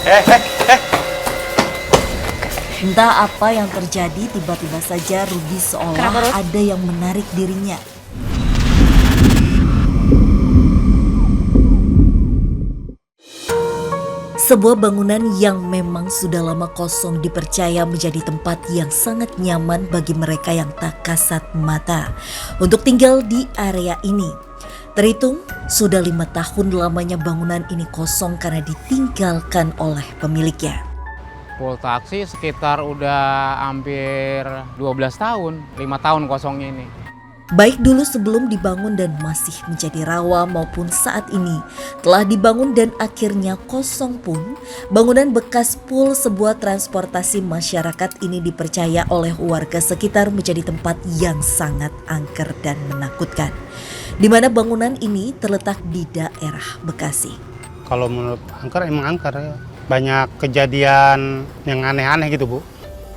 Eh. Entah apa yang terjadi, tiba-tiba saja Rudy seolah ada yang menarik dirinya. Sebuah bangunan yang memang sudah lama kosong dipercaya menjadi tempat yang sangat nyaman bagi mereka yang tak kasat mata untuk tinggal di area ini. Terhitung sudah 5 tahun lamanya bangunan ini kosong karena ditinggalkan oleh pemiliknya. Pool taksi sekitar udah hampir 12 tahun, 5 tahun kosongnya ini. Baik dulu sebelum dibangun dan masih menjadi rawa maupun saat ini telah dibangun dan akhirnya kosong pun, bangunan bekas pool sebuah transportasi masyarakat ini dipercaya oleh warga sekitar menjadi tempat yang sangat angker dan menakutkan. Di mana bangunan ini terletak di daerah Bekasi. Kalau menurut angker emang angker ya. Banyak kejadian yang aneh-aneh gitu, Bu.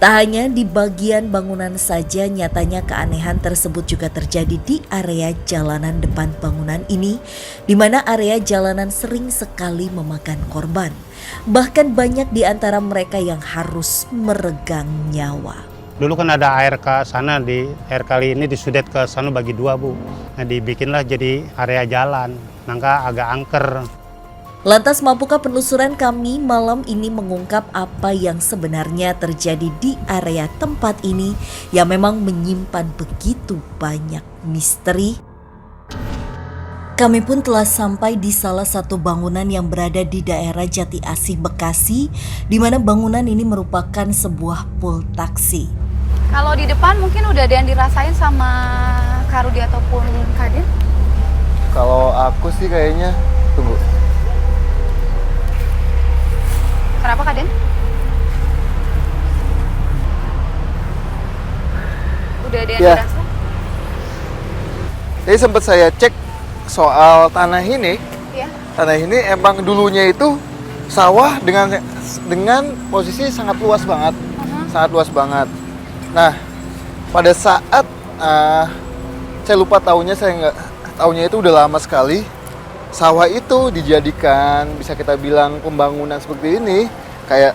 Tak hanya di bagian bangunan saja, nyatanya keanehan tersebut juga terjadi di area jalanan depan bangunan ini, di mana area jalanan sering sekali memakan korban. Bahkan banyak di antara mereka yang harus meregang nyawa. Dulu kan ada air ke sana, air kali ini disudet ke sana bagi 2, Bu. Nah, dibikinlah jadi area jalan, maka agak angker. Lantas mampukah penelusuran kami malam ini mengungkap apa yang sebenarnya terjadi di area tempat ini yang memang menyimpan begitu banyak misteri? Kami pun telah sampai di salah satu bangunan yang berada di daerah Jati Asih, Bekasi, di mana bangunan ini merupakan sebuah pool taksi. Kalau di depan mungkin udah ada yang dirasain sama Kak Rudy ataupun Kak Den? Kalau aku sih kayaknya, tunggu. Kenapa Kak Den? Udah ada yang dirasa? Jadi sempat saya cek soal tanah ini. Iya. Tanah ini emang dulunya itu sawah dengan posisi sangat luas banget. Sangat luas banget. Nah, pada saat saya lupa tahunnya, tahunnya itu udah lama sekali. Sawah itu dijadikan, bisa kita bilang, pembangunan seperti ini, kayak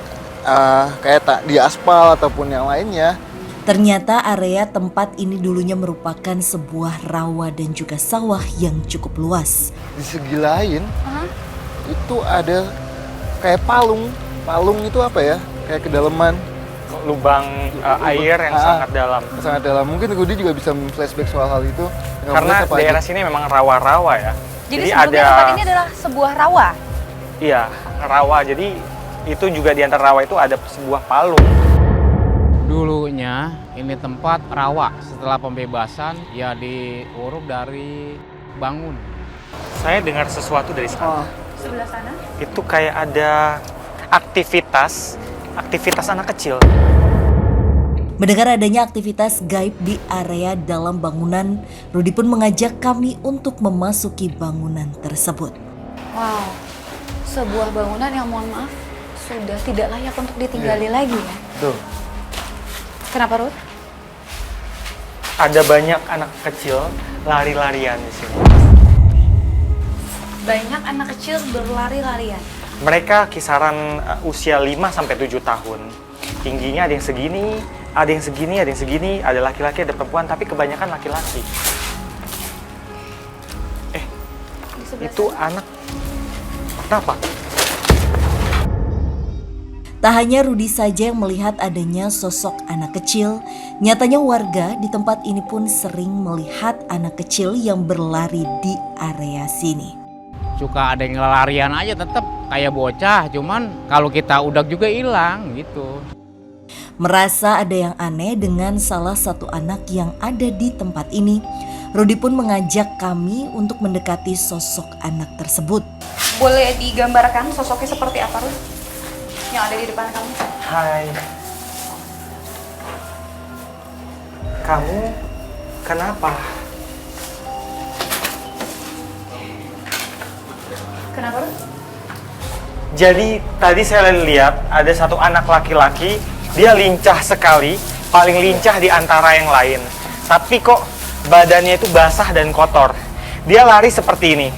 tak di aspal ataupun yang lainnya. Ternyata area tempat ini dulunya merupakan sebuah rawa dan juga sawah yang cukup luas. Di segi lain, itu ada kayak palung. Palung itu apa ya? Kayak kedalaman. Lubang air yang sangat dalam. Sangat dalam. Mungkin Rudy juga bisa flashback soal hal itu. Karena daerah sini memang rawa-rawa ya. Jadi sebelumnya tempat ini adalah sebuah rawa? Iya, rawa. Jadi itu juga di antara rawa itu ada sebuah palung. Dulunya ini tempat rawa, setelah pembebasan ya diuruk dari bangun. Saya dengar sesuatu dari sana. Sebelah sana? Itu kayak ada aktivitas anak kecil. Mendengar adanya aktivitas gaib di area dalam bangunan, Rudy pun mengajak kami untuk memasuki bangunan tersebut. Wow, sebuah bangunan yang mohon maaf sudah tidak layak untuk ditinggali lagi ya. Tuh. Kenapa Ruth? Ada banyak anak kecil lari-larian di sini. Banyak anak kecil berlari-larian. Mereka kisaran usia 5-7 tahun. Tingginya ada yang segini, ada yang segini, ada yang segini, ada laki-laki, ada perempuan, tapi kebanyakan laki-laki. Itu sana. anak. Kenapa? Tak hanya Rudy saja yang melihat adanya sosok anak kecil, nyatanya warga di tempat ini pun sering melihat anak kecil yang berlari di area sini. Suka ada yang larian aja tetap kayak bocah, cuman kalau kita udah juga hilang gitu. Merasa ada yang aneh dengan salah satu anak yang ada di tempat ini, Rudy pun mengajak kami untuk mendekati sosok anak tersebut. Boleh digambarkan sosoknya seperti apa Ruth? Yang ada di depan kamu? Hai. Kamu kenapa? Kenapa Ruth? Jadi tadi saya lihat ada satu anak laki-laki, dia lincah sekali, paling lincah di antara yang lain. Tapi kok badannya itu basah dan kotor. Dia lari seperti ini.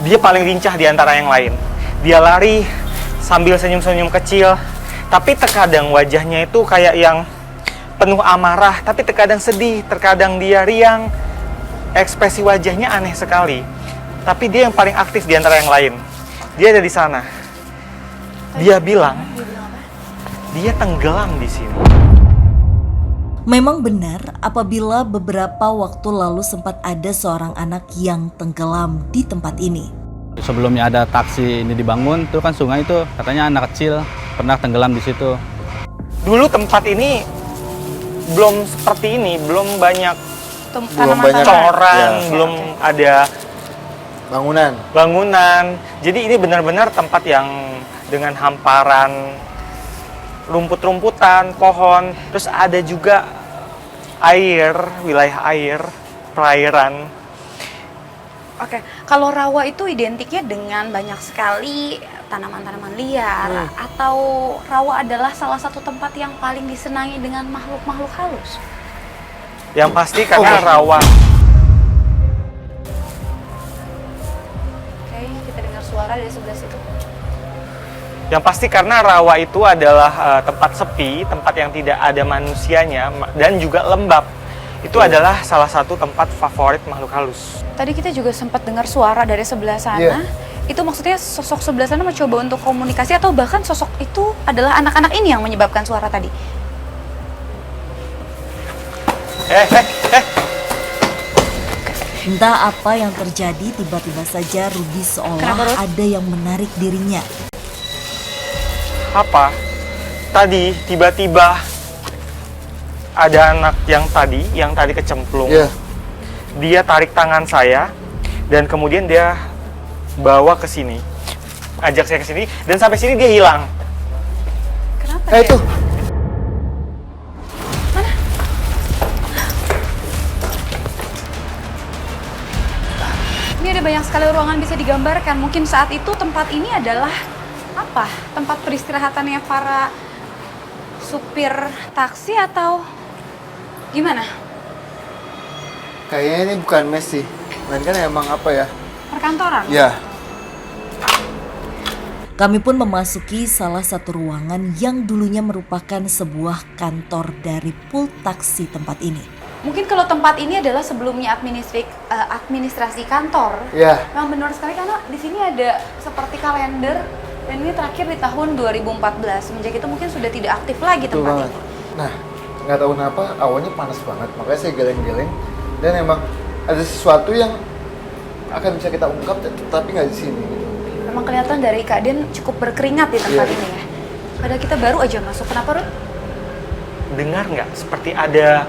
dia paling lincah di antara yang lain. Dia lari sambil senyum-senyum kecil, tapi terkadang wajahnya itu kayak yang penuh amarah, tapi terkadang sedih, terkadang dia riang. Ekspresi wajahnya aneh sekali. Tapi dia yang paling aktif di antara yang lain. Dia ada di sana. Dia bilang dia tenggelam di sini. Memang benar apabila beberapa waktu lalu sempat ada seorang anak yang tenggelam di tempat ini. Sebelumnya ada taksi ini dibangun, itu kan sungai itu katanya anak kecil pernah tenggelam di situ. Dulu tempat ini belum seperti ini, belum banyak Belum banyak coran, ya. belum ada bangunan. Jadi ini benar-benar tempat yang dengan hamparan rumput-rumputan, pohon, terus ada juga air, wilayah air, perairan. Oke, kalau rawa itu identiknya dengan banyak sekali tanaman-tanaman liar, atau rawa adalah salah satu tempat yang paling disenangi dengan makhluk-makhluk halus? Yang pasti karena rawa. Oke, kita dengar suara dari sebelah situ. Yang pasti karena rawa itu adalah tempat sepi, tempat yang tidak ada manusianya, dan juga lembab. Itu adalah salah satu tempat favorit makhluk halus. Tadi kita juga sempat dengar suara dari sebelah sana. Iya. Itu maksudnya sosok sebelah sana mencoba untuk komunikasi, atau bahkan sosok itu adalah anak-anak ini yang menyebabkan suara tadi? Entah apa yang terjadi, tiba-tiba saja Rudy seolah ada yang menarik dirinya. Apa? Tadi tiba-tiba ada anak yang tadi kecemplung. Iya. Dia tarik tangan saya dan kemudian dia bawa ke sini. Ajak saya ke sini dan sampai sini dia hilang. Kenapa dia? Itu. Ini ada banyak sekali ruangan bisa digambarkan. Mungkin saat itu tempat ini adalah apa? Tempat peristirahatannya para supir taksi atau gimana? Kayaknya ini bukan mes sih. Melainkan emang apa ya? Perkantoran? Ya. Kami pun memasuki salah satu ruangan yang dulunya merupakan sebuah kantor dari pool taksi tempat ini. Mungkin kalau tempat ini adalah sebelumnya administrasi kantor. Ya. Memang benar sekali karena di sini ada seperti kalender dan ini terakhir di tahun 2014. Semenjak itu mungkin sudah tidak aktif lagi Betul tempat banget. ini. Nah, nggak tahu kenapa awalnya panas banget, makanya saya geleng-geleng. Dan emang ada sesuatu yang akan bisa kita ungkap, tapi nggak di sini. Gitu. Memang kelihatan dari Kak Den cukup berkeringat di tempat Iya. ini ya. Padahal kita baru aja masuk. Kenapa, Ruth? Dengar nggak? Seperti ada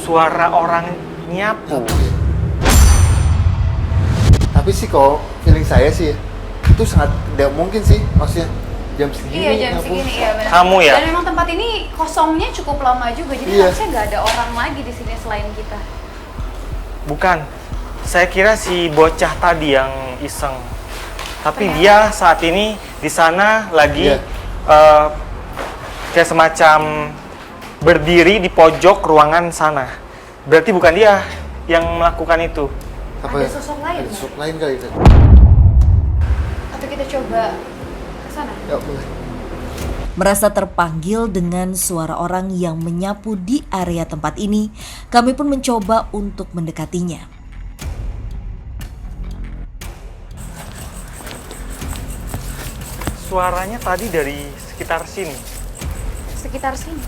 suara orang nyapu. Tapi sih kok feeling saya sih itu sangat tidak mungkin sih, maksudnya jam segini. Iya, jam nyapu. segini ya benar. Kamu ya? Dan memang tempat ini kosongnya cukup lama juga. Jadi Iya. harusnya nggak ada orang lagi di sini selain kita. Bukan. Saya kira si bocah tadi yang iseng. Tapi Ternyata. dia saat ini di sana lagi Iya. kayak semacam berdiri di pojok ruangan sana. Berarti bukan dia yang melakukan itu. Apa Ada ya? sosok lain, Ada Mas? sosok lain kali itu. Atau kita coba ke sana? Ya boleh. Merasa terpanggil dengan suara orang yang menyapu di area tempat ini, kami pun mencoba untuk mendekatinya. Suaranya tadi dari sekitar sini. Sekitar sini.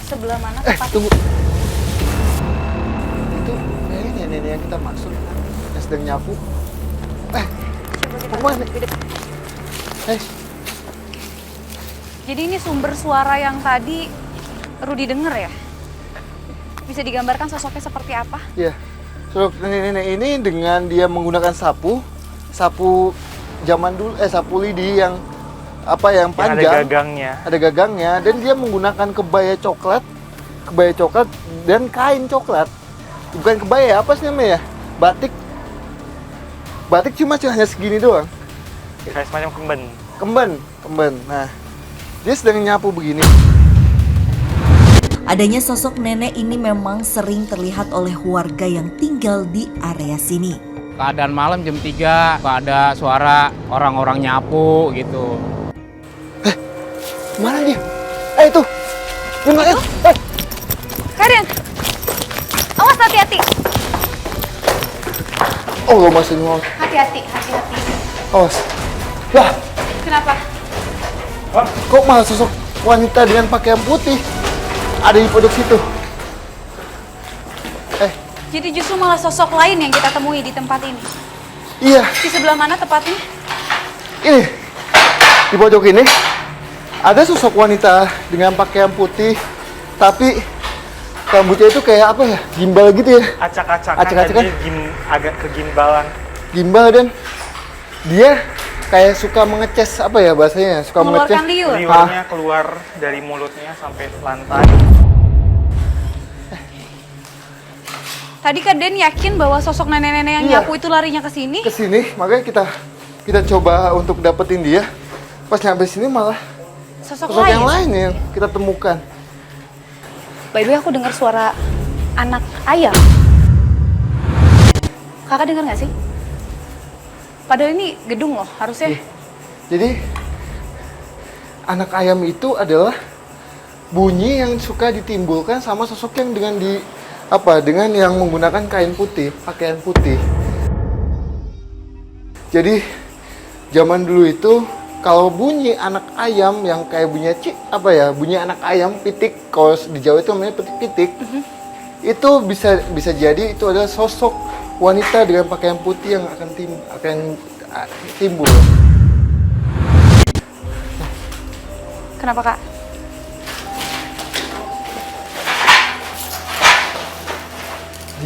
Sebelah mana tempat? Tunggu. Itu kayaknya nenek yang kita maksud yang sedang nyapu. Coba kita Kemana? lebih dekat. Jadi ini sumber suara yang tadi Rudy denger ya? Bisa digambarkan sosoknya seperti apa? Iya. So, nenek-nenek ini dengan dia menggunakan sapu zaman dulu, sapu lidi yang apa yang Yang panjang. ada gagangnya. Ada gagangnya dan dia menggunakan kebaya coklat dan kain coklat. Bukan kebaya, apa sih namanya ya? Batik cuma hanya segini doang. Kayak semacam kemben. Kemben. Nah, dia sedang nyapu begini. Adanya sosok nenek ini memang sering terlihat oleh warga yang tinggal di area sini. Keadaan malam jam 3, ada suara orang-orang nyapu gitu. Mana dia? Itu! Gimana? Kaden, awas hati-hati. Oh, masih mau. Hati-hati. Awas. Lah, Kenapa? kok malah sosok wanita dengan pakaian putih ada di pojok situ? Jadi justru malah sosok lain yang kita temui di tempat ini. Iya, Di sebelah mana tepatnya? ini. Di pojok ini ada sosok wanita dengan pakaian putih, tapi rambutnya itu kayak apa ya? Gimbal gitu ya. Acak-acakan dan dia agak kegimbalan. Gimbal, dan dia kayak suka mengeces, apa ya bahasanya? Suka Mengeluarkan mengeces. liur. Liurnya keluar dari mulutnya sampai lantai. Tadi Kaden yakin bahwa sosok nenek-nenek yang Iya. nyapu itu larinya ke sini? Ke sini, makanya kita coba untuk dapetin dia. Pas nyampe sini malah Sosok sosok yang lain. lain yang kita temukan. By the way, aku dengar suara anak ayam. Kakak dengar nggak sih? Padahal ini gedung loh, harusnya. Jadi anak ayam itu adalah bunyi yang suka ditimbulkan sama sosok yang dengan yang menggunakan kain putih, pakaian putih. Jadi zaman dulu itu kalau bunyi anak ayam yang kayak bunyi bunyi anak ayam pitik, kalau di Jawa itu namanya pitik-pitik. Itu bisa jadi itu adalah sosok wanita dengan pakaian putih yang akan timbul. Kenapa, Kak?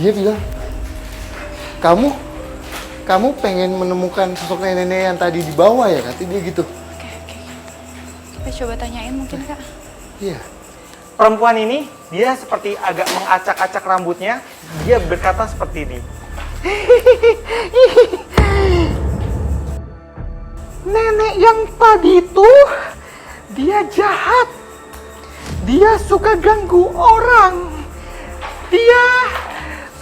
Dia bilang, kamu pengen menemukan sosok nenek-nenek yang tadi di bawah ya, kata dia gitu. Oke. Kita coba tanyain mungkin, Kak. Iya. Perempuan ini, dia seperti agak mengacak-acak rambutnya. Dia berkata seperti ini. Nenek yang tadi tuh, dia jahat. Dia suka ganggu orang. Dia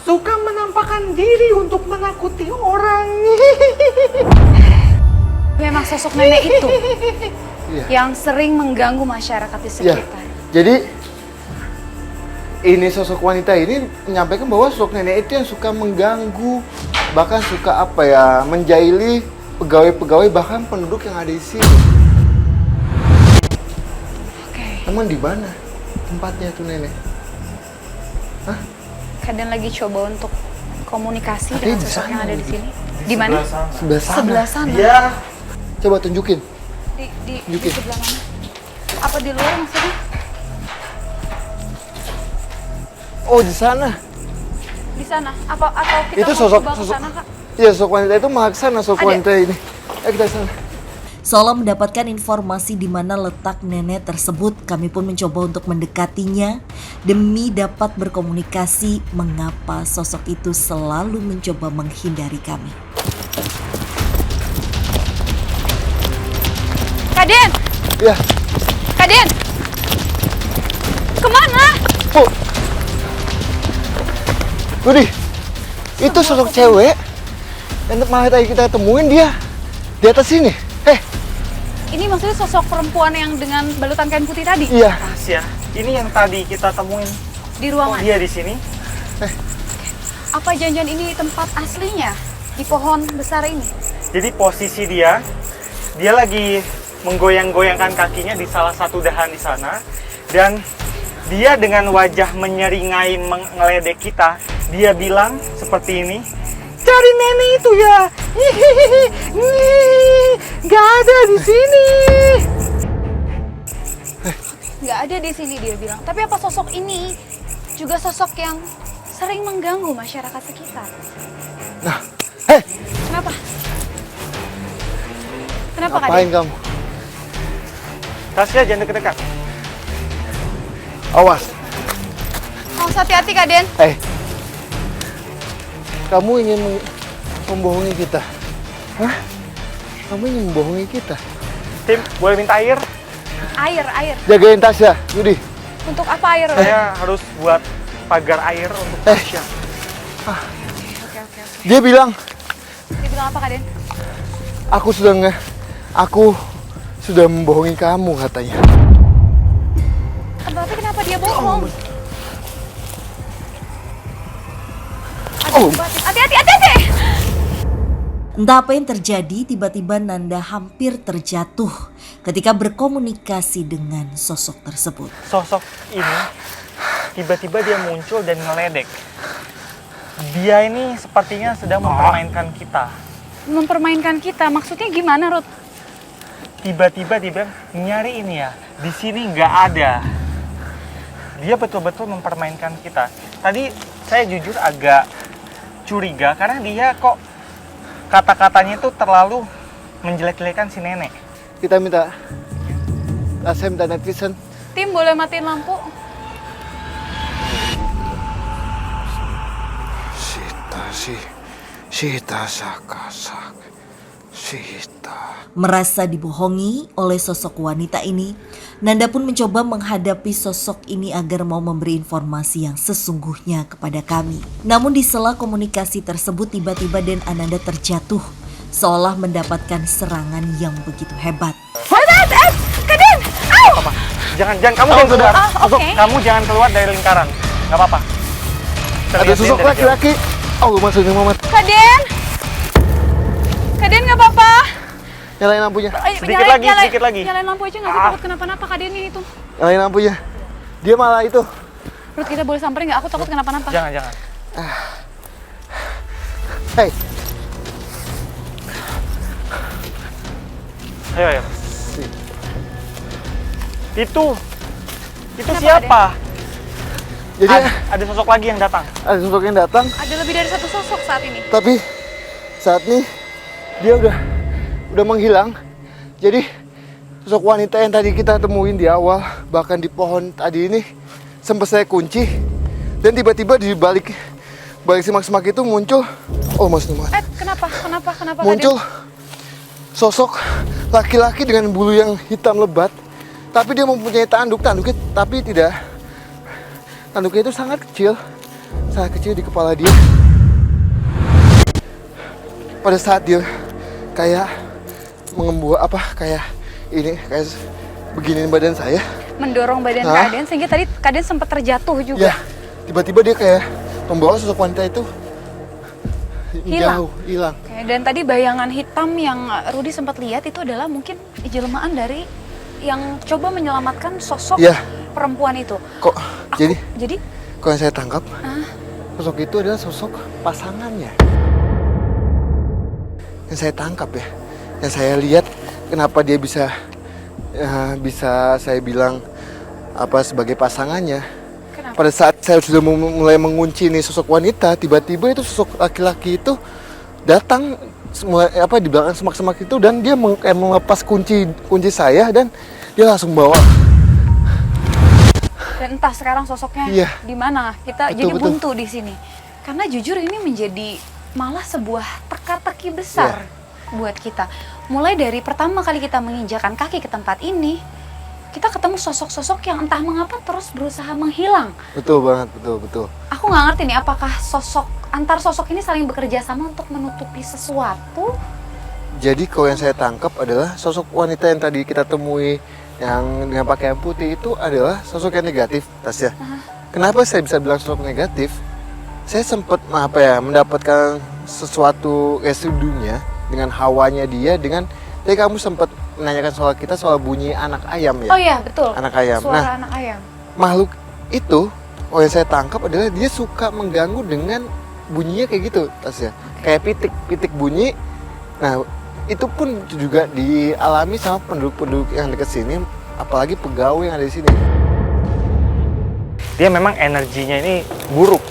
suka menampakkan diri untuk menakuti orang. Memang sosok nenek itu Iya. yang sering mengganggu masyarakat di Iya. sekitar. Jadi ini sosok wanita ini menyampaikan bahwa sosok nenek itu yang suka mengganggu, bahkan suka menjaili pegawai-pegawai, bahkan penduduk yang ada di sini. Oke. Emang di mana tempatnya tuh nenek? Kaden lagi coba untuk komunikasi Tapi dengan di sosok sana yang ada di gitu. sini. Di mana? Sebelah sana. Sebelah sana. Dia Coba tunjukin. Di Tunjukin. sebelah mana? Apa di luar maksudnya? Oh, di sana. Di sana. Atau kita Itu mau sosok- coba ke sosok- sana, Kak? Iya, sosok wanita itu maksana sosok Ada. wanita ini. Ayo kita ke sana. Seolah mendapatkan informasi di mana letak nenek tersebut, kami pun mencoba untuk mendekatinya demi dapat berkomunikasi mengapa sosok itu selalu mencoba menghindari kami. Kaden! Iya. Kaden! Kemana? Bu. Budi. Itu sosok cewek yang malah tadi kita temuin dia di atas sini. Ini maksudnya sosok perempuan yang dengan balutan kain putih tadi? Iya. Tasya, ini yang tadi kita temuin. Di Kok ruangan? dia di sini? Apa janjian ini tempat aslinya? Di pohon besar ini? Jadi posisi dia lagi menggoyang-goyangkan kakinya di salah satu dahan di sana. Dan dia dengan wajah menyeringai ngeledek kita, dia bilang seperti ini, "Cari nenek itu ya, nggak ada di sini." Nggak ada di sini dia bilang. Tapi apa sosok ini juga sosok yang sering mengganggu masyarakat sekitar? Nah, Kenapa? Kenapa ngapain Kaden? kamu? Tasya, jangan deket-dekat. Awas. Awas hati-hati Kaden. Kamu ingin membohongi kita? Hah? Kamu ingin membohongi kita? Tim, boleh minta air? Air. Jagain Tasya, Yudi. Untuk apa air? Saya harus buat pagar air untuk Tasya. Oke. Dia bilang, Dia bilang apa, Kak Den? aku sudah membohongi kamu katanya. Tapi kenapa dia bohong? Oh. Hati-hati! Entah apa yang terjadi, tiba-tiba Nanda hampir terjatuh ketika berkomunikasi dengan sosok tersebut. Sosok ini tiba-tiba dia muncul dan ngeledek. Dia ini sepertinya sedang mempermainkan kita. Mempermainkan kita, maksudnya gimana, Ruth? Tiba-tiba dia bilang, nyari ini ya, di sini nggak ada. Dia betul-betul mempermainkan kita. Tadi saya jujur agak curiga karena dia kok kata-katanya itu terlalu menjelek-jelekan si nenek. Saya minta netizen. Tim, boleh matiin lampu? Sita sakasak. Sita. Merasa dibohongi oleh sosok wanita ini, Nanda pun mencoba menghadapi sosok ini agar mau memberi informasi yang sesungguhnya kepada kami. Namun di sela komunikasi tersebut tiba-tiba Den Ananda terjatuh, seolah mendapatkan serangan yang begitu hebat. Kak Den! Apa? Jangan kamu jangan keluar. Oke. Kamu jangan keluar dari lingkaran. Nggak apa-apa. Ada sosok laki-laki. Allah maksudnya Muhammad. Kak Den! Kak Den nggak apa-apa? Nyalain lampunya. Sedikit lagi. Nyalain lampu aja nggak sih? Takut kenapa-napa Kak Den ini tuh. Nyalain lampunya. Dia malah itu. Ruth, kita boleh samperin nggak? Aku takut kenapa-napa. Jangan. Hei, Ayo. Itu Kenapa, siapa? jadi Ada sosok lagi yang datang. ada sosok yang datang, Ada lebih dari satu sosok saat ini. tapi saat ini dia udah menghilang. Jadi sosok wanita yang tadi kita temuin di awal, bahkan di pohon tadi ini sempat saya kunci, dan tiba-tiba di balik semak-semak itu muncul, Kenapa Kak muncul sosok laki-laki dengan bulu yang hitam lebat, tapi dia mempunyai tanduknya, tapi tidak, tanduknya itu sangat kecil di kepala dia. Pada saat dia kayak kayak beginiin badan saya. Mendorong badan Hah? Kak Den sehingga tadi Kak Den sempat terjatuh juga. Ya, tiba-tiba dia kayak membawa sosok wanita itu Hilang. hilang. Oke, dan tadi bayangan hitam yang Rudi sempat lihat itu adalah mungkin jelmaan dari yang coba menyelamatkan sosok Ya, perempuan itu. kok jadi kalau yang saya tangkap, sosok itu adalah sosok pasangannya. Yang saya tangkap ya, yang saya lihat kenapa dia bisa saya bilang sebagai pasangannya. Kenapa? Pada saat saya sudah mulai mengunci nih sosok wanita, tiba-tiba itu sosok laki-laki itu datang di belakang semak-semak itu, dan dia melepas kunci saya, dan dia langsung bawa. Dan entah sekarang sosoknya Iya. di mana. Kita Betul, jadi betul. buntu di sini. Karena jujur ini menjadi malah sebuah teka-teki besar buat kita. Mulai dari pertama kali kita menginjakan kaki ke tempat ini, kita ketemu sosok-sosok yang entah mengapa terus berusaha menghilang. Betul banget, betul. Aku nggak ngerti nih, apakah antar sosok ini saling bekerja sama untuk menutupi sesuatu? Jadi kalau yang saya tangkap adalah sosok wanita yang tadi kita temui yang dengan pakaian putih itu adalah sosok yang negatif, Tasya. Kenapa saya bisa bilang sosok negatif? Saya sempat mendapatkan sesuatu residunya dengan hawanya dia, dengan tadi kamu sempat menanyakan soal kita soal bunyi anak ayam ya. Oh iya, betul. Anak ayam. Suara anak ayam. Makhluk itu, yang saya tangkap adalah dia suka mengganggu dengan bunyinya kayak gitu, Tasya. Kayak pitik bunyi. Nah, itu pun juga dialami sama penduduk-penduduk yang dekat sini, apalagi pegawai yang ada di sini. Dia memang energinya ini buruk.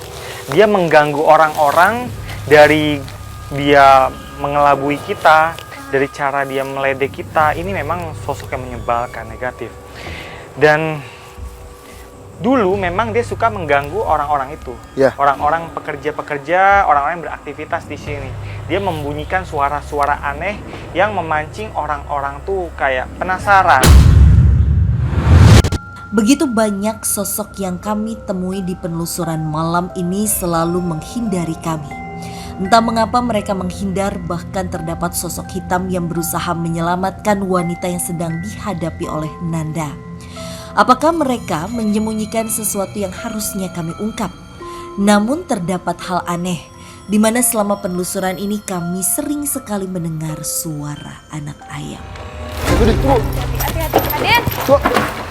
Dia mengganggu orang-orang dari dia mengelabui kita, dari cara dia meledek kita. Ini memang sosok yang menyebalkan, negatif. Dan dulu memang dia suka mengganggu orang-orang itu. Ya. Orang-orang pekerja-pekerja, orang-orang yang beraktivitas di sini. Dia membunyikan suara-suara aneh yang memancing orang-orang tuh kayak penasaran. Begitu banyak sosok yang kami temui di penelusuran malam ini selalu menghindari kami. Entah mengapa mereka menghindar, bahkan terdapat sosok hitam yang berusaha menyelamatkan wanita yang sedang dihadapi oleh Nanda. Apakah mereka menyembunyikan sesuatu yang harusnya kami ungkap? Namun terdapat hal aneh, di mana selama penelusuran ini kami sering sekali mendengar suara anak ayam. Tunggu, Hati-hati, Raden. Tuh.